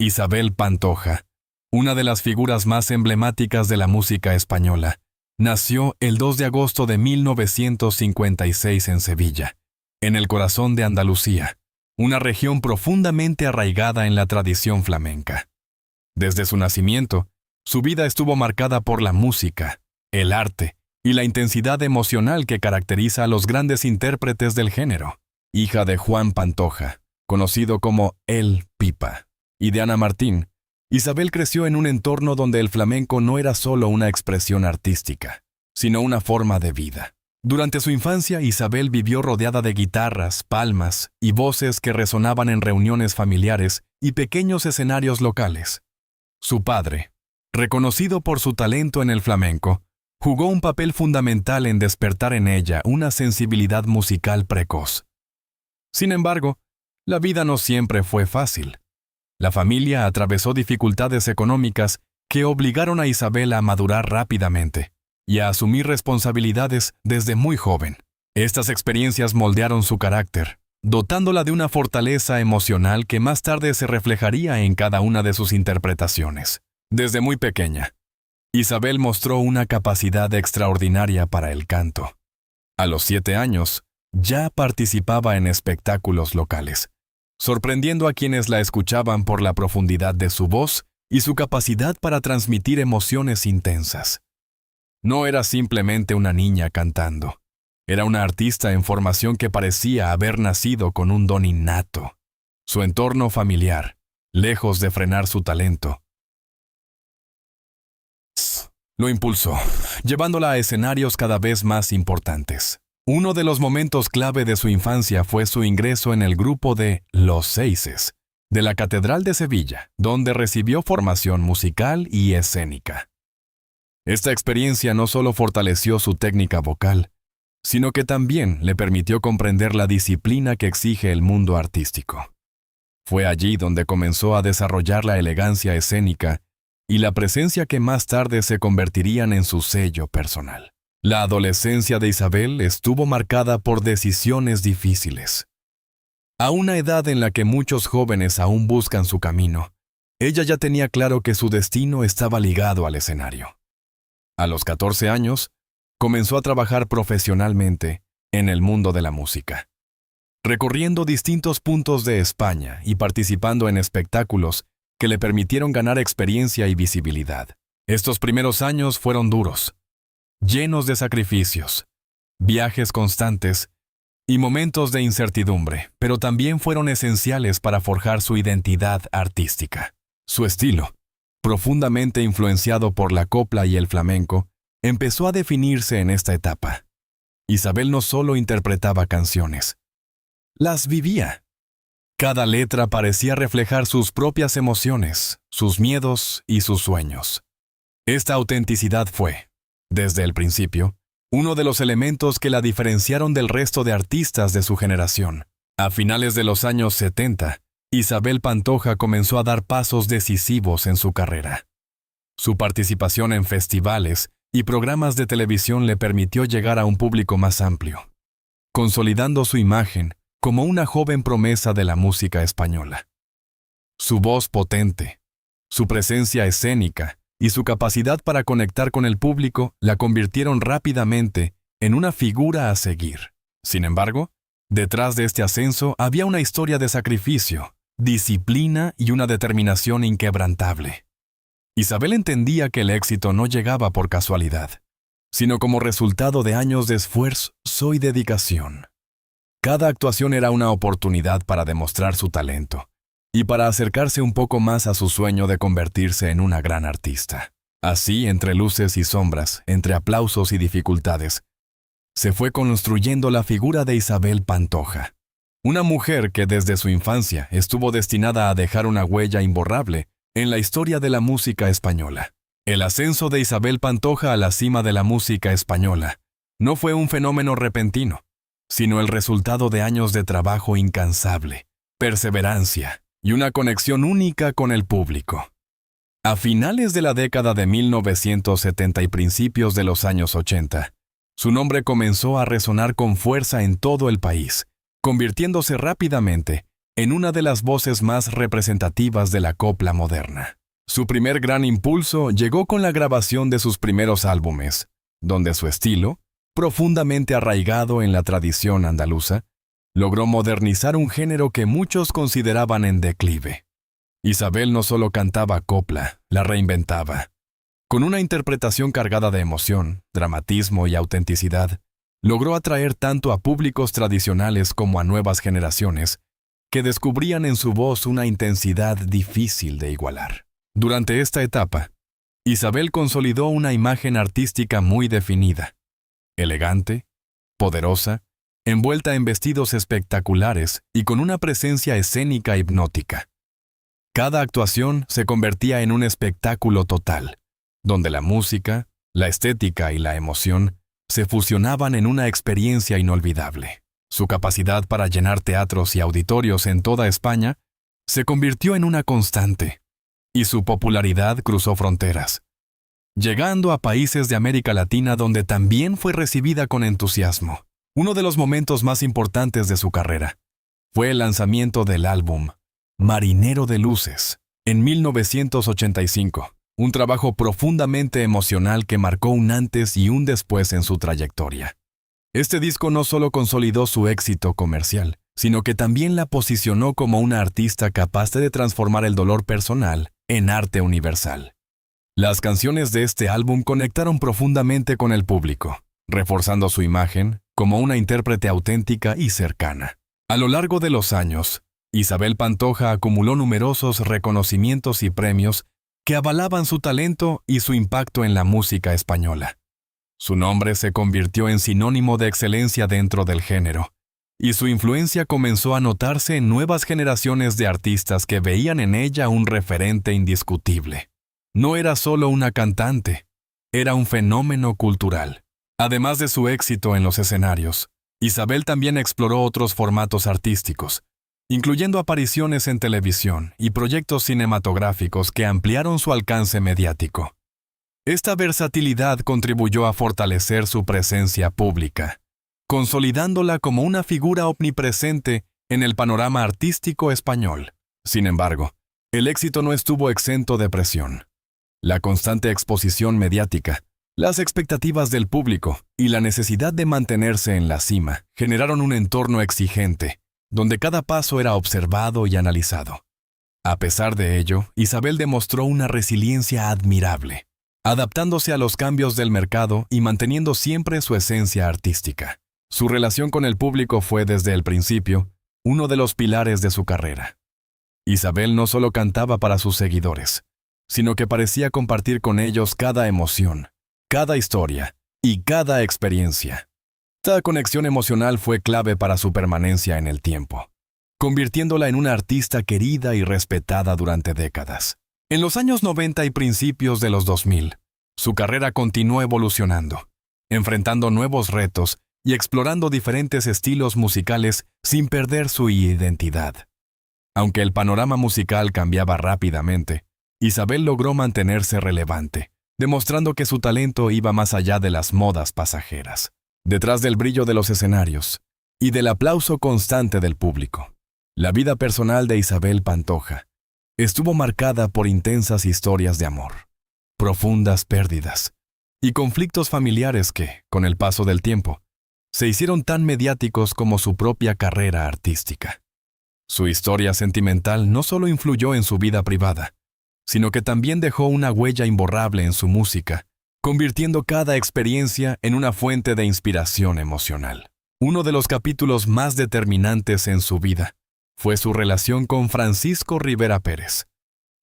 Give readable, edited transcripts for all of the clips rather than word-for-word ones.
Isabel Pantoja, una de las figuras más emblemáticas de la música española, nació el 2 de agosto de 1956 en Sevilla, en el corazón de Andalucía, una región profundamente arraigada en la tradición flamenca. Desde su nacimiento, su vida estuvo marcada por la música, el arte y la intensidad emocional que caracteriza a los grandes intérpretes del género. Hija de Juan Pantoja, conocido como El Pipa, y de Ana Martín, Isabel creció en un entorno donde el flamenco no era solo una expresión artística, sino una forma de vida. Durante su infancia, Isabel vivió rodeada de guitarras, palmas y voces que resonaban en reuniones familiares y pequeños escenarios locales. Su padre, reconocido por su talento en el flamenco, jugó un papel fundamental en despertar en ella una sensibilidad musical precoz. Sin embargo, la vida no siempre fue fácil. La familia atravesó dificultades económicas que obligaron a Isabel a madurar rápidamente y a asumir responsabilidades desde muy joven. Estas experiencias moldearon su carácter, dotándola de una fortaleza emocional que más tarde se reflejaría en cada una de sus interpretaciones. Desde muy pequeña, Isabel mostró una capacidad extraordinaria para el canto. A los 7 años, ya participaba en espectáculos locales, sorprendiendo a quienes la escuchaban por la profundidad de su voz y su capacidad para transmitir emociones intensas. No era simplemente una niña cantando, era una artista en formación que parecía haber nacido con un don innato. Su entorno familiar, lejos de frenar su talento, lo impulsó, llevándola a escenarios cada vez más importantes. Uno de los momentos clave de su infancia fue su ingreso en el grupo de Los Seises, de la Catedral de Sevilla, donde recibió formación musical y escénica. Esta experiencia no solo fortaleció su técnica vocal, sino que también le permitió comprender la disciplina que exige el mundo artístico. Fue allí donde comenzó a desarrollar la elegancia escénica y la presencia que más tarde se convertirían en su sello personal. La adolescencia de Isabel estuvo marcada por decisiones difíciles. A una edad en la que muchos jóvenes aún buscan su camino, ella ya tenía claro que su destino estaba ligado al escenario. A los 14 años, comenzó a trabajar profesionalmente en el mundo de la música, recorriendo distintos puntos de España y participando en espectáculos que le permitieron ganar experiencia y visibilidad. Estos primeros años fueron duros, llenos de sacrificios, viajes constantes y momentos de incertidumbre, pero también fueron esenciales para forjar su identidad artística. Su estilo, profundamente influenciado por la copla y el flamenco, empezó a definirse en esta etapa. Isabel no solo interpretaba canciones, las vivía. Cada letra parecía reflejar sus propias emociones, sus miedos y sus sueños. Esta autenticidad fue, desde el principio, uno de los elementos que la diferenciaron del resto de artistas de su generación. A finales de los años 70, Isabel Pantoja comenzó a dar pasos decisivos en su carrera. Su participación en festivales y programas de televisión le permitió llegar a un público más amplio, consolidando su imagen como una joven promesa de la música española. Su voz potente, su presencia escénica y su capacidad para conectar con el público la convirtieron rápidamente en una figura a seguir. Sin embargo, detrás de este ascenso había una historia de sacrificio, disciplina y una determinación inquebrantable. Isabel entendía que el éxito no llegaba por casualidad, sino como resultado de años de esfuerzo y dedicación. Cada actuación era una oportunidad para demostrar su talento y para acercarse un poco más a su sueño de convertirse en una gran artista. Así, entre luces y sombras, entre aplausos y dificultades, se fue construyendo la figura de Isabel Pantoja, una mujer que desde su infancia estuvo destinada a dejar una huella imborrable en la historia de la música española. El ascenso de Isabel Pantoja a la cima de la música española no fue un fenómeno repentino, sino el resultado de años de trabajo incansable, perseverancia y una conexión única con el público. A finales de la década de 1970 y principios de los años 80, su nombre comenzó a resonar con fuerza en todo el país, convirtiéndose rápidamente en una de las voces más representativas de la copla moderna. Su primer gran impulso llegó con la grabación de sus primeros álbumes, donde su estilo, profundamente arraigado en la tradición andaluza, logró modernizar un género que muchos consideraban en declive. Isabel no solo cantaba copla, la reinventaba. Con una interpretación cargada de emoción, dramatismo y autenticidad, logró atraer tanto a públicos tradicionales como a nuevas generaciones, que descubrían en su voz una intensidad difícil de igualar. Durante esta etapa, Isabel consolidó una imagen artística muy definida, elegante, poderosa, envuelta en vestidos espectaculares y con una presencia escénica hipnótica. Cada actuación se convertía en un espectáculo total, donde la música, la estética y la emoción se fusionaban en una experiencia inolvidable. Su capacidad para llenar teatros y auditorios en toda España se convirtió en una constante, y su popularidad cruzó fronteras, llegando a países de América Latina donde también fue recibida con entusiasmo. Uno de los momentos más importantes de su carrera fue el lanzamiento del álbum Marinero de Luces, en 1985, un trabajo profundamente emocional que marcó un antes y un después en su trayectoria. Este disco no solo consolidó su éxito comercial, sino que también la posicionó como una artista capaz de transformar el dolor personal en arte universal. Las canciones de este álbum conectaron profundamente con el público, reforzando su imagen como una intérprete auténtica y cercana. A lo largo de los años, Isabel Pantoja acumuló numerosos reconocimientos y premios que avalaban su talento y su impacto en la música española. Su nombre se convirtió en sinónimo de excelencia dentro del género, y su influencia comenzó a notarse en nuevas generaciones de artistas que veían en ella un referente indiscutible. No era solo una cantante, era un fenómeno cultural. Además de su éxito en los escenarios, Isabel también exploró otros formatos artísticos, incluyendo apariciones en televisión y proyectos cinematográficos que ampliaron su alcance mediático. Esta versatilidad contribuyó a fortalecer su presencia pública, consolidándola como una figura omnipresente en el panorama artístico español. Sin embargo, el éxito no estuvo exento de presión. La constante exposición mediática, las expectativas del público y la necesidad de mantenerse en la cima generaron un entorno exigente, donde cada paso era observado y analizado. A pesar de ello, Isabel demostró una resiliencia admirable, adaptándose a los cambios del mercado y manteniendo siempre su esencia artística. Su relación con el público fue desde el principio uno de los pilares de su carrera. Isabel no solo cantaba para sus seguidores, sino que parecía compartir con ellos cada emoción, cada historia y cada experiencia. Esta conexión emocional fue clave para su permanencia en el tiempo, convirtiéndola en una artista querida y respetada durante décadas. En los años 90 y principios de los 2000, su carrera continuó evolucionando, enfrentando nuevos retos y explorando diferentes estilos musicales sin perder su identidad. Aunque el panorama musical cambiaba rápidamente, Isabel logró mantenerse relevante, demostrando que su talento iba más allá de las modas pasajeras. Detrás del brillo de los escenarios y del aplauso constante del público, la vida personal de Isabel Pantoja estuvo marcada por intensas historias de amor, profundas pérdidas y conflictos familiares que, con el paso del tiempo, se hicieron tan mediáticos como su propia carrera artística. Su historia sentimental no solo influyó en su vida privada, sino que también dejó una huella imborrable en su música, convirtiendo cada experiencia en una fuente de inspiración emocional. Uno de los capítulos más determinantes en su vida fue su relación con Francisco Rivera Pérez,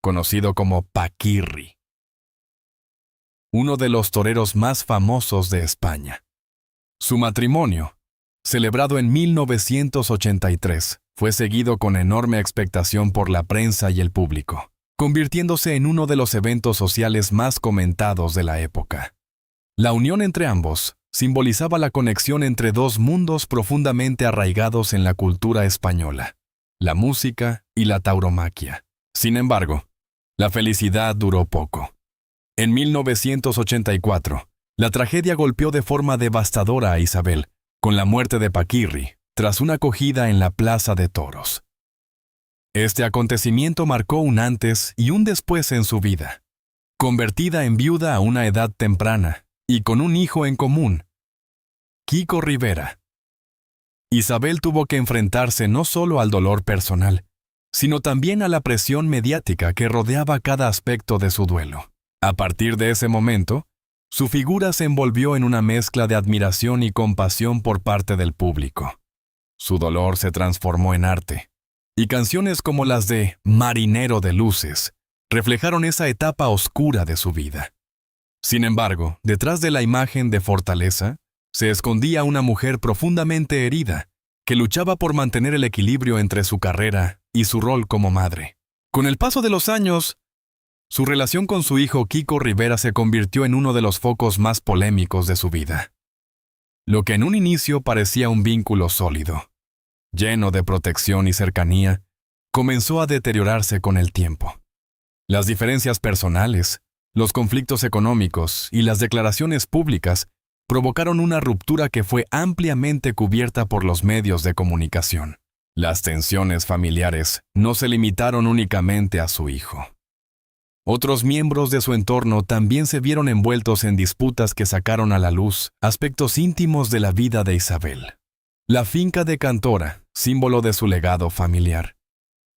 conocido como Paquirri, uno de los toreros más famosos de España. Su matrimonio, celebrado en 1983, fue seguido con enorme expectación por la prensa y el público, convirtiéndose en uno de los eventos sociales más comentados de la época. La unión entre ambos simbolizaba la conexión entre dos mundos profundamente arraigados en la cultura española, la música y la tauromaquia. Sin embargo, la felicidad duró poco. En 1984, la tragedia golpeó de forma devastadora a Isabel, con la muerte de Paquirri, tras una acogida en la Plaza de Toros. Este acontecimiento marcó un antes y un después en su vida. Convertida en viuda a una edad temprana y con un hijo en común, Kiko Rivera. Isabel tuvo que enfrentarse no solo al dolor personal, sino también a la presión mediática que rodeaba cada aspecto de su duelo. A partir de ese momento, su figura se envolvió en una mezcla de admiración y compasión por parte del público. Su dolor se transformó en arte, y canciones como las de Marinero de Luces reflejaron esa etapa oscura de su vida. Sin embargo, detrás de la imagen de fortaleza, se escondía una mujer profundamente herida, que luchaba por mantener el equilibrio entre su carrera y su rol como madre. Con el paso de los años, su relación con su hijo Kiko Rivera se convirtió en uno de los focos más polémicos de su vida. Lo que en un inicio parecía un vínculo sólido, lleno de protección y cercanía, comenzó a deteriorarse con el tiempo. Las diferencias personales, los conflictos económicos y las declaraciones públicas provocaron una ruptura que fue ampliamente cubierta por los medios de comunicación. Las tensiones familiares no se limitaron únicamente a su hijo. Otros miembros de su entorno también se vieron envueltos en disputas que sacaron a la luz aspectos íntimos de la vida de Isabel. La finca de Cantora, símbolo de su legado familiar,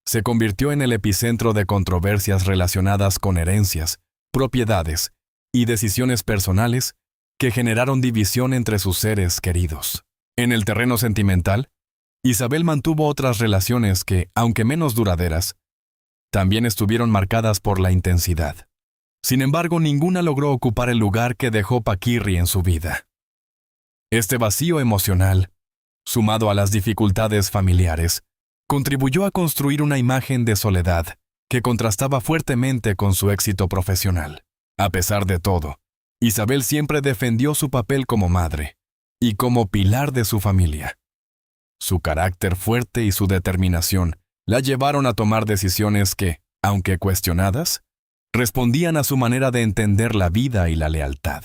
se convirtió en el epicentro de controversias relacionadas con herencias, propiedades y decisiones personales que generaron división entre sus seres queridos. En el terreno sentimental, Isabel mantuvo otras relaciones que, aunque menos duraderas, también estuvieron marcadas por la intensidad. Sin embargo, ninguna logró ocupar el lugar que dejó Paquirri en su vida. Este vacío emocional, sumado a las dificultades familiares, contribuyó a construir una imagen de soledad que contrastaba fuertemente con su éxito profesional. A pesar de todo, Isabel siempre defendió su papel como madre y como pilar de su familia. Su carácter fuerte y su determinación la llevaron a tomar decisiones que, aunque cuestionadas, respondían a su manera de entender la vida y la lealtad.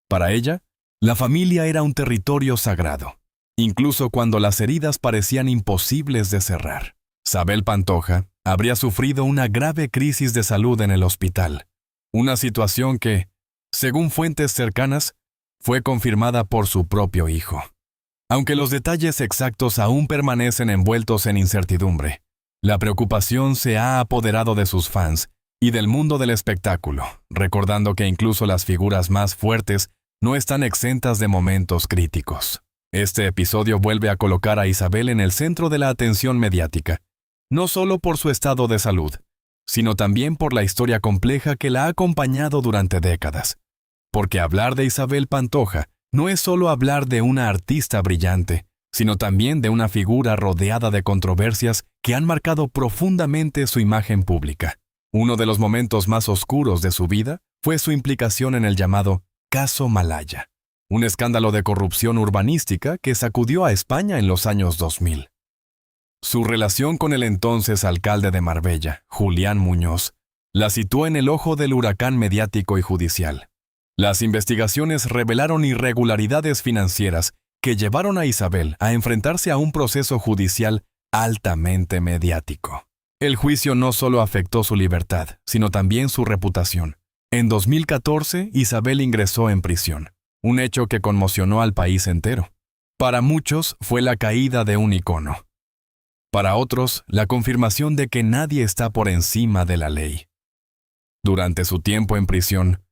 Para ella, la familia era un territorio sagrado, incluso cuando las heridas parecían imposibles de cerrar. Sabel Pantoja habría sufrido una grave crisis de salud en el hospital, una situación que, según fuentes cercanas, fue confirmada por su propio hijo. Aunque los detalles exactos aún permanecen envueltos en incertidumbre, la preocupación se ha apoderado de sus fans y del mundo del espectáculo, recordando que incluso las figuras más fuertes no están exentas de momentos críticos. Este episodio vuelve a colocar a Isabel en el centro de la atención mediática, no solo por su estado de salud, sino también por la historia compleja que la ha acompañado durante décadas. Porque hablar de Isabel Pantoja no es solo hablar de una artista brillante, sino también de una figura rodeada de controversias que han marcado profundamente su imagen pública. Uno de los momentos más oscuros de su vida fue su implicación en el llamado Caso Malaya, un escándalo de corrupción urbanística que sacudió a España en los años 2000. Su relación con el entonces alcalde de Marbella, Julián Muñoz, la situó en el ojo del huracán mediático y judicial. Las investigaciones revelaron irregularidades financieras que llevaron a Isabel a enfrentarse a un proceso judicial altamente mediático. El juicio no solo afectó su libertad, sino también su reputación. En 2014, Isabel ingresó en prisión, un hecho que conmocionó al país entero. Para muchos fue la caída de un icono. Para otros, la confirmación de que nadie está por encima de la ley. Durante su tiempo en prisión,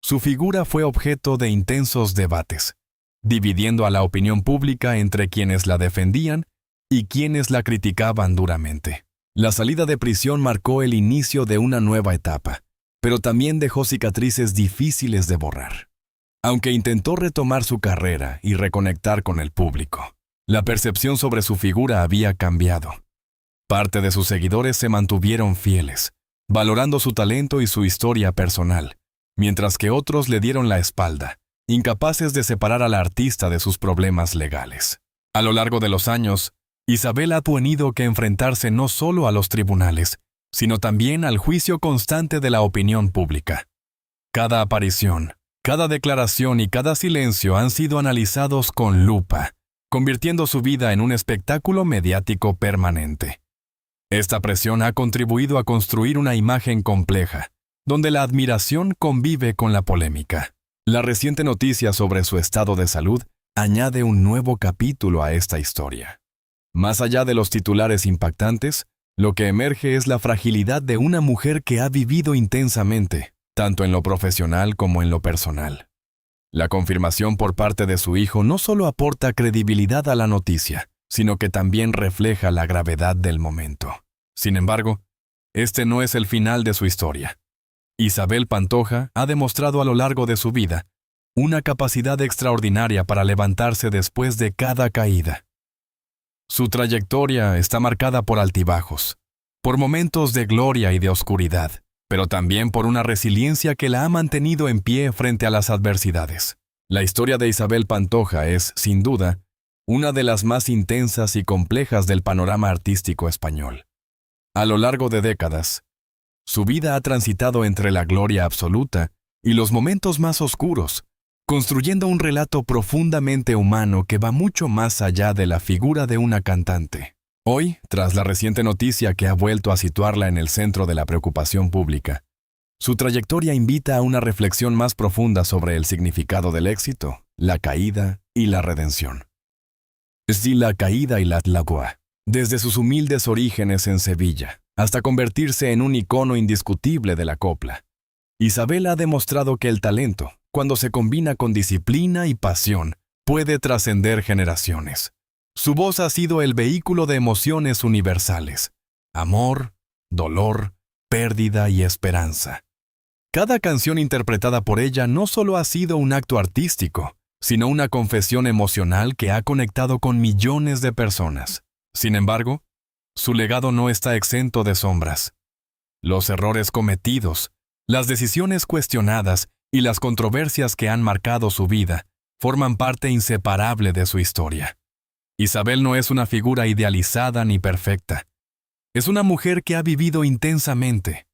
su figura fue objeto de intensos debates, dividiendo a la opinión pública entre quienes la defendían y quienes la criticaban duramente. La salida de prisión marcó el inicio de una nueva etapa, pero también dejó cicatrices difíciles de borrar. Aunque intentó retomar su carrera y reconectar con el público, la percepción sobre su figura había cambiado. Parte de sus seguidores se mantuvieron fieles, valorando su talento y su historia personal, mientras que otros le dieron la espalda, incapaces de separar al artista de sus problemas legales. A lo largo de los años, Isabel ha tenido que enfrentarse no solo a los tribunales, sino también al juicio constante de la opinión pública. Cada aparición, cada declaración y cada silencio han sido analizados con lupa, convirtiendo su vida en un espectáculo mediático permanente. Esta presión ha contribuido a construir una imagen compleja, donde la admiración convive con la polémica. La reciente noticia sobre su estado de salud añade un nuevo capítulo a esta historia. Más allá de los titulares impactantes, lo que emerge es la fragilidad de una mujer que ha vivido intensamente, tanto en lo profesional como en lo personal. La confirmación por parte de su hijo no solo aporta credibilidad a la noticia, sino que también refleja la gravedad del momento. Sin embargo, este no es el final de su historia. Isabel Pantoja ha demostrado a lo largo de su vida una capacidad extraordinaria para levantarse después de cada caída. Su trayectoria está marcada por altibajos, por momentos de gloria y de oscuridad, pero también por una resiliencia que la ha mantenido en pie frente a las adversidades. La historia de Isabel Pantoja es, sin duda, una de las más intensas y complejas del panorama artístico español. A lo largo de décadas, su vida ha transitado entre la gloria absoluta y los momentos más oscuros, construyendo un relato profundamente humano que va mucho más allá de la figura de una cantante. Hoy, tras la reciente noticia que ha vuelto a situarla en el centro de la preocupación pública, su trayectoria invita a una reflexión más profunda sobre el significado del éxito, la caída y la redención. Sí, la caída y la tlagua, desde sus humildes orígenes en Sevilla, hasta convertirse en un icono indiscutible de la copla. Isabel ha demostrado que el talento, cuando se combina con disciplina y pasión, puede trascender generaciones. Su voz ha sido el vehículo de emociones universales: amor, dolor, pérdida y esperanza. Cada canción interpretada por ella no solo ha sido un acto artístico, sino una confesión emocional que ha conectado con millones de personas. Sin embargo, su legado no está exento de sombras. Los errores cometidos, las decisiones cuestionadas y las controversias que han marcado su vida forman parte inseparable de su historia. Isabel no es una figura idealizada ni perfecta. Es una mujer que ha vivido intensamente,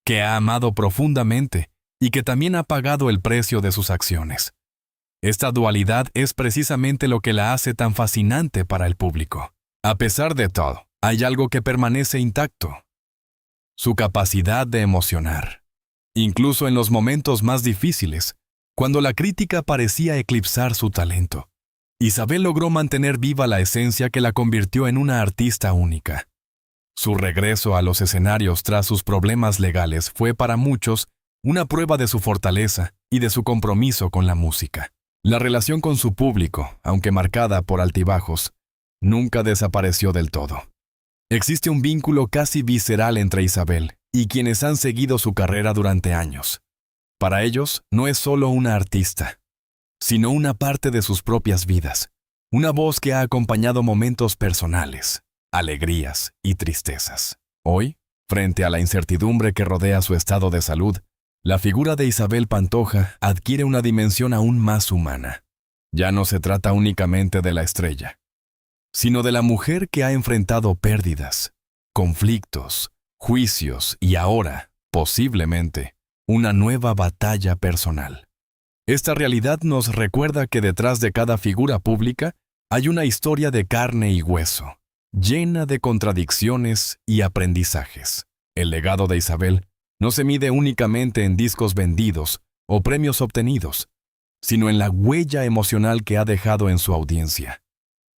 que ha amado profundamente y que también ha pagado el precio de sus acciones. Esta dualidad es precisamente lo que la hace tan fascinante para el público. A pesar de todo, hay algo que permanece intacto: su capacidad de emocionar. Incluso en los momentos más difíciles, cuando la crítica parecía eclipsar su talento, Isabel logró mantener viva la esencia que la convirtió en una artista única. Su regreso a los escenarios tras sus problemas legales fue para muchos una prueba de su fortaleza y de su compromiso con la música. La relación con su público, aunque marcada por altibajos, nunca desapareció del todo. Existe un vínculo casi visceral entre Isabel y quienes han seguido su carrera durante años. Para ellos, no es solo una artista, sino una parte de sus propias vidas, una voz que ha acompañado momentos personales, alegrías y tristezas. Hoy, frente a la incertidumbre que rodea su estado de salud, la figura de Isabel Pantoja adquiere una dimensión aún más humana. Ya no se trata únicamente de la estrella, sino de la mujer que ha enfrentado pérdidas, conflictos, juicios y ahora, posiblemente, una nueva batalla personal. Esta realidad nos recuerda que detrás de cada figura pública hay una historia de carne y hueso, llena de contradicciones y aprendizajes. El legado de Isabel no se mide únicamente en discos vendidos o premios obtenidos, sino en la huella emocional que ha dejado en su audiencia.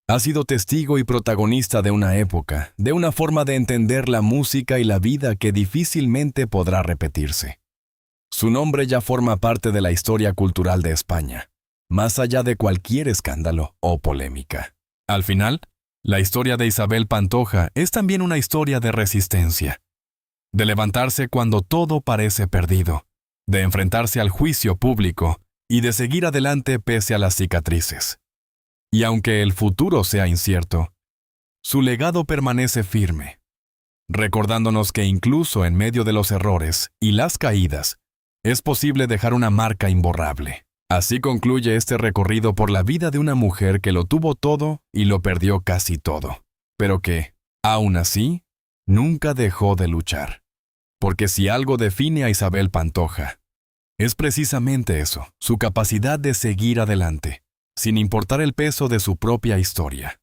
Ha sido testigo y protagonista de una época, de una forma de entender la música y la vida que difícilmente podrá repetirse. Su nombre ya forma parte de la historia cultural de España, más allá de cualquier escándalo o polémica. Al final, la historia de Isabel Pantoja es también una historia de resistencia, de levantarse cuando todo parece perdido, de enfrentarse al juicio público y de seguir adelante pese a las cicatrices. Y aunque el futuro sea incierto, su legado permanece firme, recordándonos que incluso en medio de los errores y las caídas, es posible dejar una marca imborrable. Así concluye este recorrido por la vida de una mujer que lo tuvo todo y lo perdió casi todo, pero que, aún así, nunca dejó de luchar. Porque si algo define a Isabel Pantoja, es precisamente eso, su capacidad de seguir adelante, sin importar el peso de su propia historia.